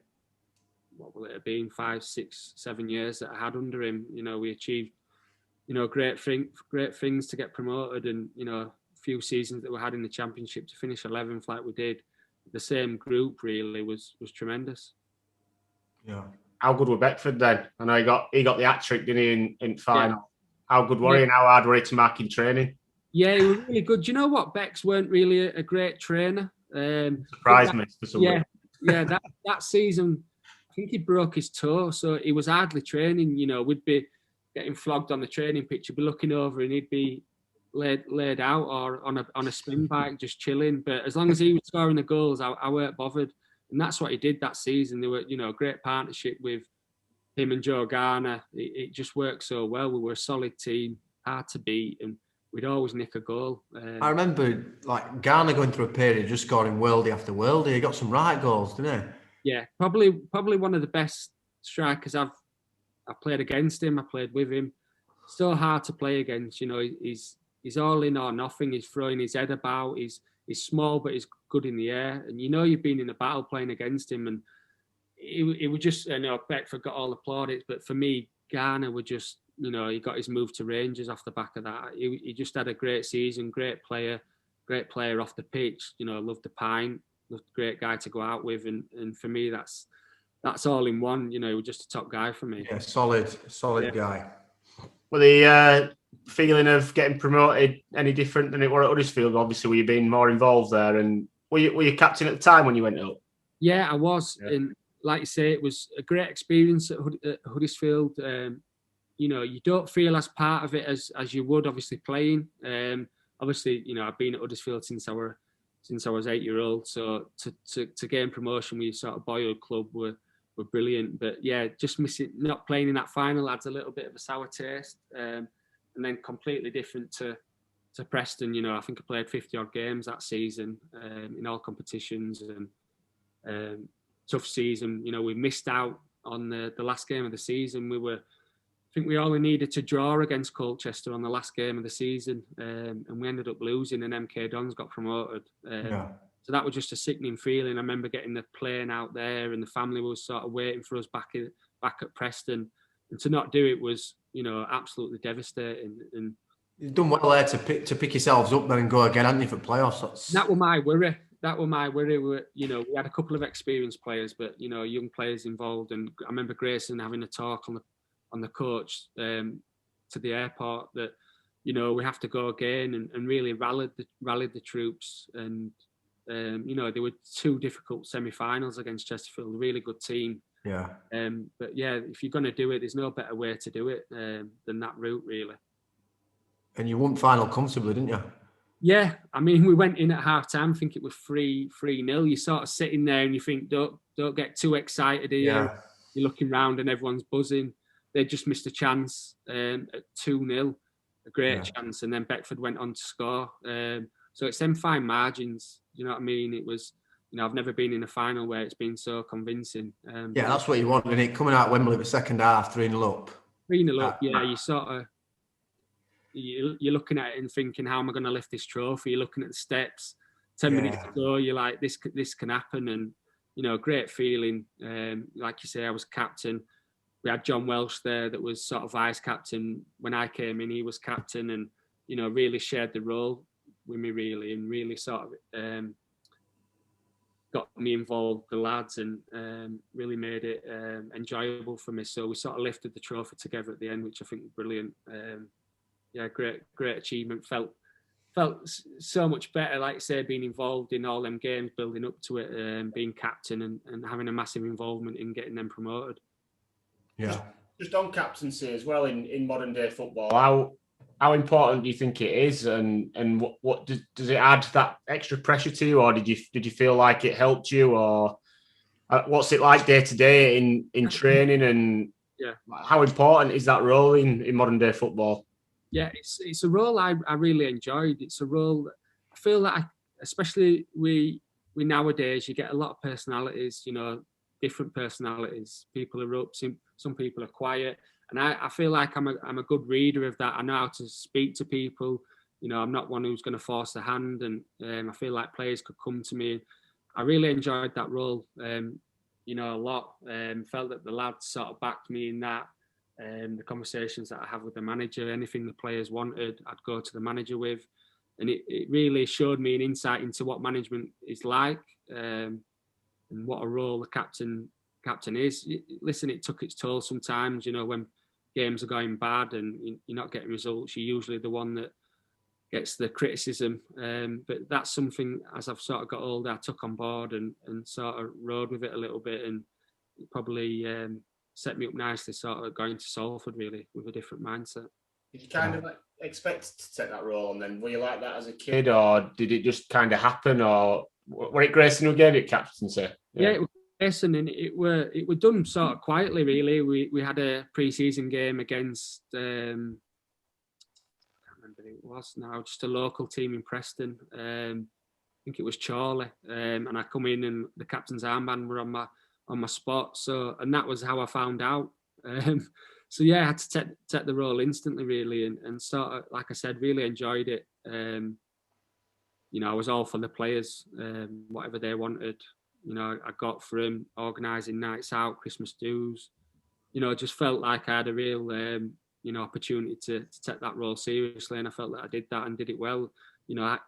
What will it have been, 5, 6, 7 years that I had under him? We achieved, great things to get promoted, and a few seasons that we had in the Championship to finish 11th like we did. The same group really was tremendous. Yeah. How good were Beckford then? I know he got the hat trick, didn't he, in final? Yeah. How good were he, and how hard were he to mark in training? Yeah, he was really good. Do you know what? Becks weren't really a great trainer. Surprised me for some reason. Yeah, that season. I think he broke his toe, so he was hardly training. We'd be getting flogged on the training pitch. He'd be looking over and he'd be laid out or on a spin bike, just chilling. But as long as he was scoring the goals, I weren't bothered. And that's what he did that season. They were, a great partnership with him and Joe Garner. It just worked so well. We were a solid team, hard to beat, and we'd always nick a goal. I remember Garner going through a period just scoring worldie after worldie. He got some right goals, didn't he? Yeah, probably one of the best strikers I played against him. I played with him. So hard to play against. He's all in or nothing. He's throwing his head about. He's small, but he's good in the air. And you've been in a battle playing against him. And it would just, Beckford got all the plaudits. But for me, Garner would just, he got his move to Rangers off the back of that. He just had a great season, great player off the pitch. Loved the pint. Great guy to go out with, and for me that's all in one. He was just a top guy for me. Yeah, solid guy. Were the feeling of getting promoted any different than it were at Huddersfield? Obviously, were you being more involved there, and were you captain at the time when you went up? Yeah, I was, and like you say, it was a great experience at Huddersfield. You don't feel as part of it as you would obviously playing. Obviously, I've been at Huddersfield since I was 8-year-old. So to gain promotion with your sort of boyhood club were brilliant. But yeah, just not playing in that final adds a little bit of a sour taste. And then completely different to Preston. I think I played 50 odd games that season in all competitions, and tough season. We missed out on the last game of the season. I think we only needed to draw against Colchester on the last game of the season, and we ended up losing, and MK Dons got promoted. So that was just a sickening feeling. I remember getting the plane out there, and the family was sort of waiting for us back at Preston, and to not do it was, absolutely devastating. And you've done well there to pick yourselves up then and go again, hadn't you, for playoffs? That was my worry. We had a couple of experienced players, but young players involved, and I remember Grayson having a talk on the coach to the airport that we have to go again, and really rallied the troops. And there were 2 difficult semi-finals against Chesterfield, a really good team. Yeah. But yeah, if you're going to do it, there's no better way to do it than that route, really. And you won final comfortably, didn't you? Yeah, I mean, we went in at half time. I think it was 3-0. You're sort of sitting there and you think, don't get too excited here. Yeah. You're looking round and everyone's buzzing. they just missed a chance at 2-0, a great chance, and then Beckford went on to score. So it's them fine margins. You know what I mean? It was, I've never been in a final where it's been so convincing. That's what you want, isn't it? Coming out Wembley the second half, 3-0 up. 3-0 up, you sort of, you're looking at it and thinking, how am I going to lift this trophy? You're looking at the steps. 10 minutes to go, you're like, this can happen, and great feeling. Like you say, I was captain. We had John Welsh there that was sort of vice captain. When I came in, he was captain, and really shared the role with me, really, and really sort of got me involved, the lads, and really made it enjoyable for me. So we sort of lifted the trophy together at the end, which I think was brilliant. Great achievement. Felt so much better, like I say, being involved in all them games, building up to it, being captain, and having a massive involvement in getting them promoted. Yeah. Just on captaincy as well in modern day football, how important do you think it is, and what does it add that extra pressure to you, or did you feel like it helped you, or what's it like day to day in training, and how important is that role in modern day football? Yeah, it's a role I really enjoyed. It's a role that I feel that, especially we nowadays, you get a lot of personalities, different personalities. People are up, some people are quiet. And I feel like I'm a good reader of that. I know how to speak to people. I'm not one who's going to force the hand. And I feel like players could come to me. I really enjoyed that role, a lot. Felt that the lads sort of backed me in that. The conversations that I have with the manager, anything the players wanted, I'd go to the manager with. And it really showed me an insight into what management is like, and what a role the captain is. Listen, it took its toll sometimes, when games are going bad and you're not getting results, you're usually the one that gets the criticism. But that's something, as I've sort of got older, I took on board and sort of rode with it a little bit, and it probably set me up nicely sort of going to Salford, really, with a different mindset. Did you kind of expect to take that role, and then were you like that as a kid, or did it just kind of happen, or were it Grayson who gave you captaincy? Yeah, it was Grayson, and it were done sort of quietly, really. We had a pre-season game against I can't remember who it was now, just a local team in Preston. I think it was Chorley, and I come in and the captain's armband were on my spot. So, and that was how I found out. So yeah, I had to take the role instantly, really, and sort of, like I said, really enjoyed it. I was all for the players, whatever they wanted. I got for them, organising nights out, Christmas dues. Just felt like I had a real, opportunity to take that role seriously, and I felt that I did that and did it well.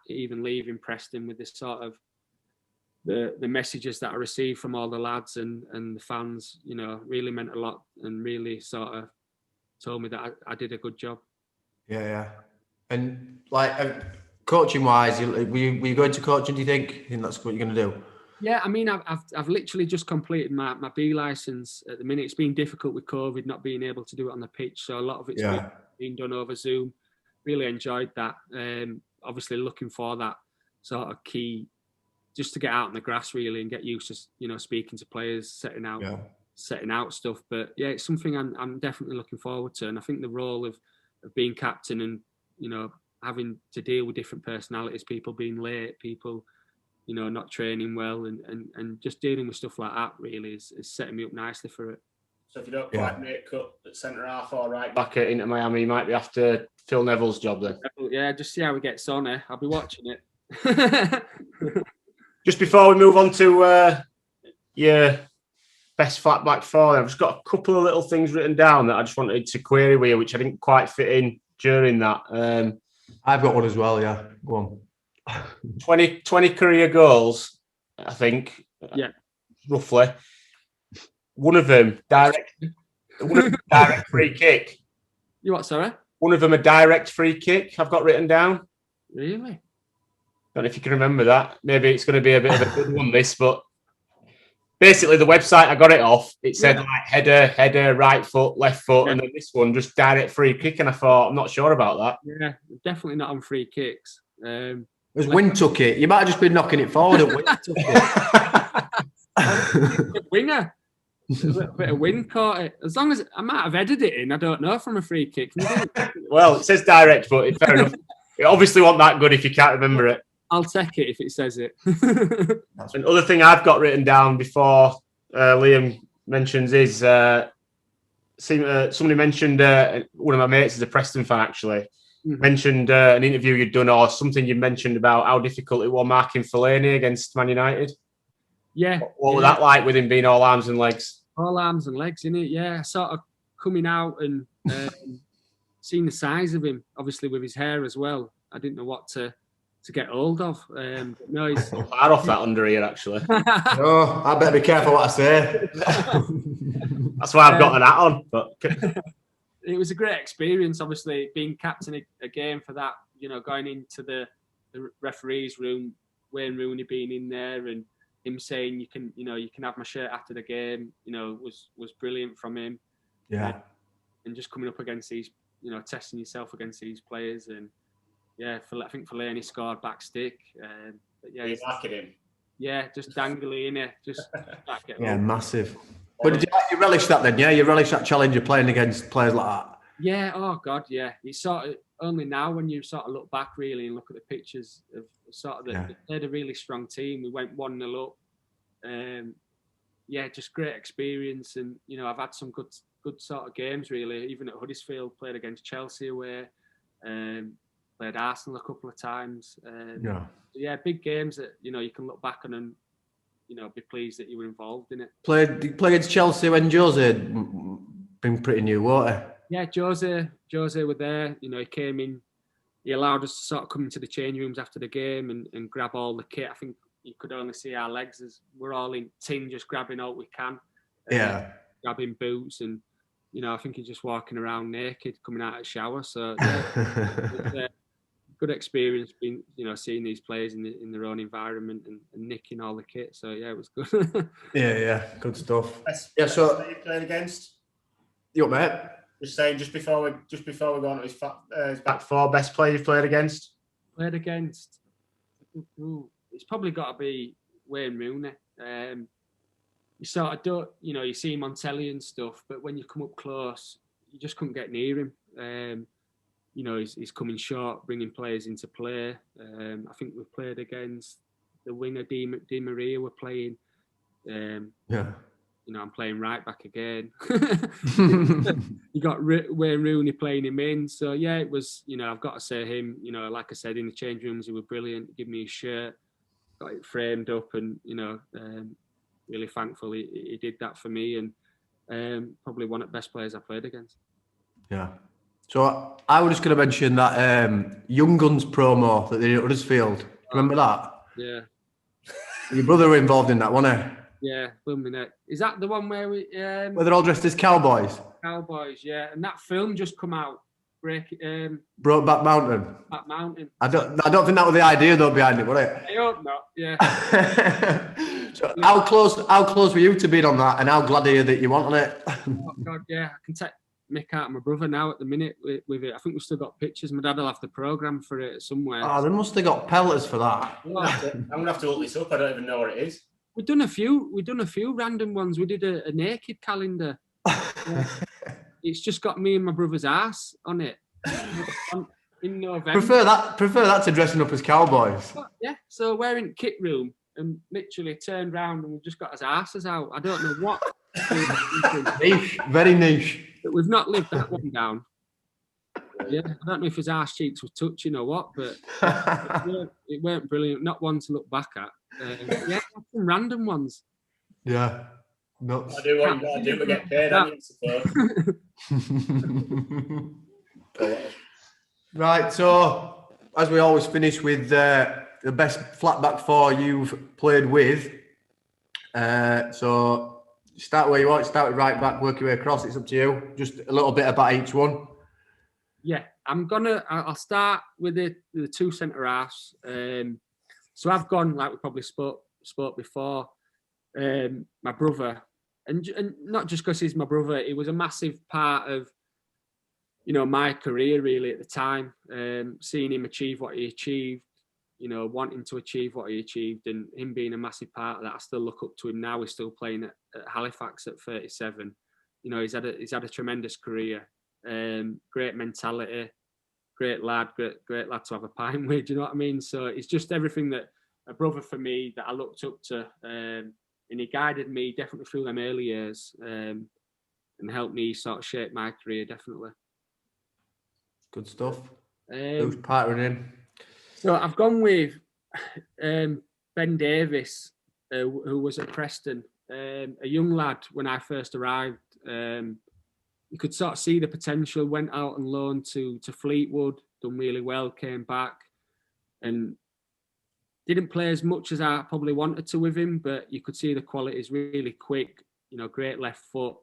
Even leaving Preston with this sort of the messages that I received from all the lads and the fans, really meant a lot, and really sort of told me that I did a good job. Yeah. And like coaching wise, were you going to coaching? Do you think that's what you're going to do? Yeah, I mean, I've literally just completed my B license at the minute. It's been difficult with COVID, not being able to do it on the pitch, so a lot of it's been done over Zoom. Really enjoyed that. Obviously, looking for that sort of key, just to get out on the grass, really, and get used to speaking to players, setting out stuff. But yeah, it's something I'm definitely looking forward to, and I think the role of being captain and having to deal with different personalities, people being late, people not training well, and just dealing with stuff like that, really is setting me up nicely for it. So if you don't quite make cut at centre half or right back at Inter Miami, you might be after Phil Neville's job then. Yeah, just see how he gets on. I'll be watching it. Just before we move on to your best flat back four, I've just got a couple of little things written down that I just wanted to query with you, which I didn't quite fit in during that. I've got one as well, yeah. Go on. 20 career goals, I think. Yeah. Roughly. One of them direct free kick. You what, sorry? One of them a direct free kick, I've got written down. Really? Don't know if you can remember that. Maybe it's going to be a bit of a good one, this, but basically the website I got it off, it said like header, right foot, left foot, and then this one just direct free kick, and I thought, I'm not sure about that. Yeah, definitely not on free kicks. It was Win took it. You might have just been knocking it forward at Win took it. Winger. A little bit of wind caught it. As long as I might have headed it in, I don't know, from a free kick. Well, it says direct, but fair enough. It obviously wasn't that good if you can't remember it. I'll take it if it says it. Another thing I've got written down before Liam mentions is somebody mentioned one of my mates is a Preston fan actually. Mentioned an interview you'd done or something you mentioned about how difficult it was marking Fellaini against Man United. Yeah. What was that like with him being all arms and legs? All arms and legs, innit? Yeah. Sort of coming out and seeing the size of him, obviously with his hair as well. I didn't know what to get hold of. But no, he's hard off that under ear actually. Oh, I better be careful what I say. That's why I've got an hat on. But it was a great experience, obviously, being captain again for that, going into the referee's room, Wayne Rooney being in there and him saying you can have my shirt after the game, was brilliant from him. Yeah. And just coming up against these, testing yourself against these players. And yeah, I think Fellaini scored back stick. But yeah, he's knackered him. Yeah, just dangly in it. Just yeah, massive. But did you relish that then? Yeah, you relish that challenge of playing against players like that? Yeah, oh God, yeah. It's sort of only now when you sort of look back really and look at the pictures of sort of they had a really strong team. We went 1-0 up. Yeah, just great experience. And, I've had some good sort of games really. Even at Huddersfield, played against Chelsea away. Played Arsenal a couple of times. Yeah, big games that, you can look back on and, be pleased that you were involved in it. Did you play against Chelsea when Jose had been pretty new, wasn't he? Yeah, Jose were there. He came in. He allowed us to sort of come into the change rooms after the game and grab all the kit. I think you could only see our legs as we're all in tin, just grabbing all we can. Grabbing boots and, I think he's just walking around naked, coming out of the shower. So, yeah, good experience being, seeing these players in their own environment and nicking all the kit. So yeah, it was good. yeah, good stuff. So you played against? You up, mate? Just saying, just before we go on to his back four, best player you've played against? Played against? It's probably got to be Wayne Rooney. You sort of don't, you see him on telly and stuff, but when you come up close, you just couldn't get near him. He's coming short, bringing players into play. I think we've played against the winger, Di Maria. We're playing. I'm playing right back again. You got Wayne Rooney playing him in. So, yeah, it was, I've got to say him, like I said, in the change rooms, he was brilliant. Give me his shirt, got it framed up and, really thankful he did that for me and probably one of the best players I played against. Yeah. So I was just going to mention that Young Guns promo that they did at Huddersfield. Remember that? Yeah. Your brother were involved in that, wasn't he? Yeah, Wilmington. Is that the one where we... where they're all dressed as cowboys? Cowboys, yeah. And that film just come out. Brokeback Mountain. Back Mountain. I don't think that was the idea though behind it, was it? I hope not. Yeah. So how close were you to being on that, and how glad are you that you want on it? Oh God, yeah. I can take Mick out of my brother now at the minute with it. I think we've still got pictures. My dad will have the programme for it somewhere. Oh, they must have got pelters for that. I'm gonna have to look this up. I don't even know what it is. We've done a few random ones. We did a naked calendar. It's just got me and my brother's ass on it in November. Prefer that to dressing up as cowboys. Yeah, so we're in kit room and literally turned round and we've just got his asses out. I don't know what. Niche, very niche. But we've not lived that one down. Yeah, I don't know if his arse cheeks were touching or what, but it weren't brilliant. Not one to look back at. Yeah, some random ones. Yeah. Nuts. I do what you gotta do to get paid, I suppose. Right, so as we always finish with the best flat back four you've played with. So start where you want, start with right back, work your way across, it's up to you. Just a little bit about each one. Yeah, I'll start with the two centre halves. So I've gone, like we probably spoke before, my brother, and not just because he's my brother, he was a massive part of, my career really at the time. Seeing him achieve what he achieved, wanting to achieve what he achieved, and him being a massive part of that. I still look up to him now. He's still playing at Halifax at 37. He's had a tremendous career. Great mentality, great lad to have a pint with. Do you know what I mean? So it's just everything that a brother for me that I looked up to, and he guided me definitely through them early years, and helped me sort of shape my career definitely. Good stuff. Who's partnering in? So I've gone with Ben Davis, who was at Preston, a young lad when I first arrived. You could sort of see the potential. Went out on loan to Fleetwood, done really well, came back, and didn't play as much as I probably wanted to with him. But you could see the qualities. Really quick, great left foot,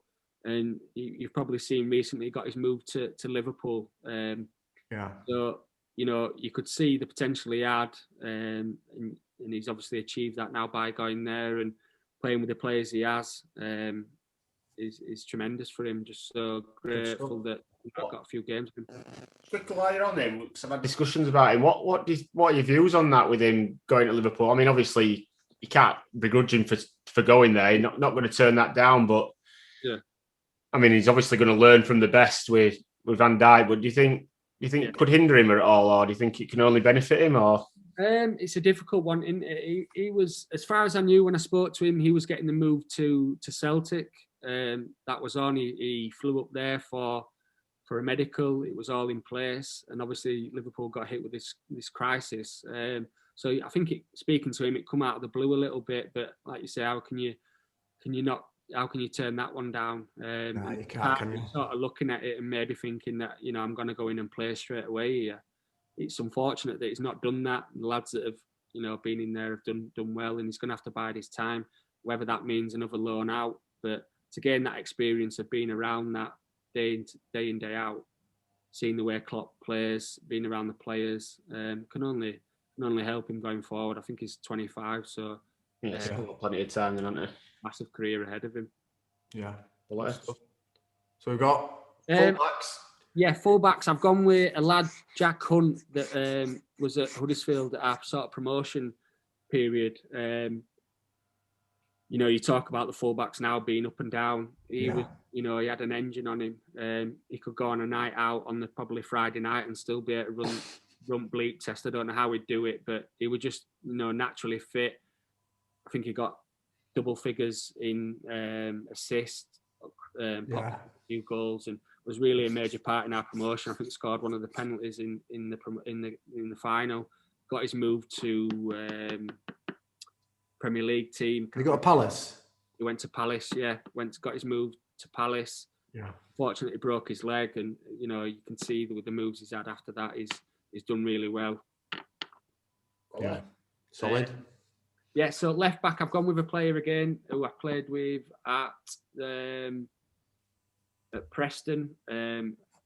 and you've probably seen recently he got his move to Liverpool. So you could see the potential he had, and he's obviously achieved that now by going there and playing with the players he has. Is tremendous for him. Just so grateful that I've got a few games with him. Quickly while you're on him, because I've had discussions about him. What are your views on that with him going to Liverpool? I mean, obviously you can't begrudge him for going there. You're not going to turn that down, but yeah, I mean, he's obviously going to learn from the best with Van Dijk. But do you think it could hinder him at all, or do you think it can only benefit him? Or it's a difficult one. He was, as far as I knew when I spoke to him, he was getting the move to Celtic. That was on. He flew up there for a medical. It was all in place, and obviously Liverpool got hit with this crisis. So I think speaking to him, it come out of the blue a little bit. But like you say, how can you turn that one down? No, you can't. Can you? Sort of looking at it and maybe thinking that I'm going to go in and play straight away here. It's unfortunate that he's not done that. The lads that have been in there have done well, and he's going to have to bide his time. Whether that means another loan out, but to gain that experience of being around that day in, day out, seeing the way Klopp plays, being around the players, can only help him going forward. I think he's 25, so still got plenty of time, then, hasn't he? Massive career ahead of him. Yeah. So we've got fullbacks. Yeah, fullbacks. I've gone with a lad, Jack Hunt, that was at Huddersfield at our sort of promotion period. You talk about the fullbacks now being up and down. He was, he had an engine on him. He could go on a night out on the probably Friday night and still be able to run bleep test. I don't know how he'd do it, but he would just, naturally fit. I think he got double figures in assists, a few goals, and was really a major part in our promotion. I think scored one of the penalties in the final. Got his move to Premier League team. He got a Palace. He went to Palace. Yeah, got his move to Palace. Yeah. Fortunately, broke his leg, and you can see with the moves he's had after that, he's done really well. Yeah, solid. So left back, I've gone with a player again who I played with at Preston, a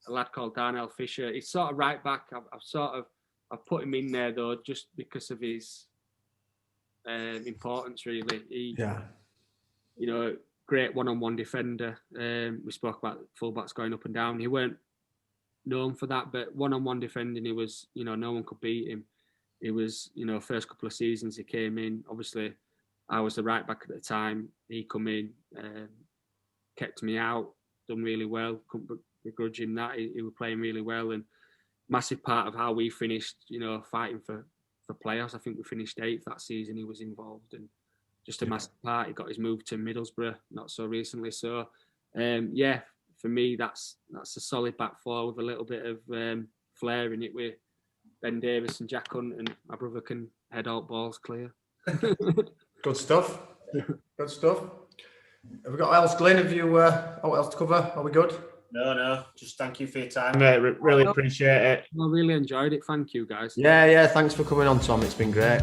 lad called Darnell Fisher. He's sort of right back. I've put him in there though just because of his importance, really. Great one-on-one defender. We spoke about fullbacks going up and down. He weren't known for that, but one-on-one defending, he was, no one could beat him. It was, first couple of seasons he came in. Obviously, I was the right back at the time. He come in, kept me out, done really well. Couldn't begrudge him that. He was playing really well, and massive part of how we finished, fighting for playoffs. I think we finished 8th that season. He was involved, and just a massive part. He got his move to Middlesbrough not so recently. So, for me, that's a solid back four with a little bit of flair in it with Ben Davis and Jack Hunt, and my brother can head out balls clear. Good stuff. Good stuff. Have we got else, Glenn? Have you what else to cover? Are we good? No. Just thank you for your time, mate. Really appreciate it. I really enjoyed it. Thank you, guys. Yeah. Thanks for coming on, Tom. It's been great.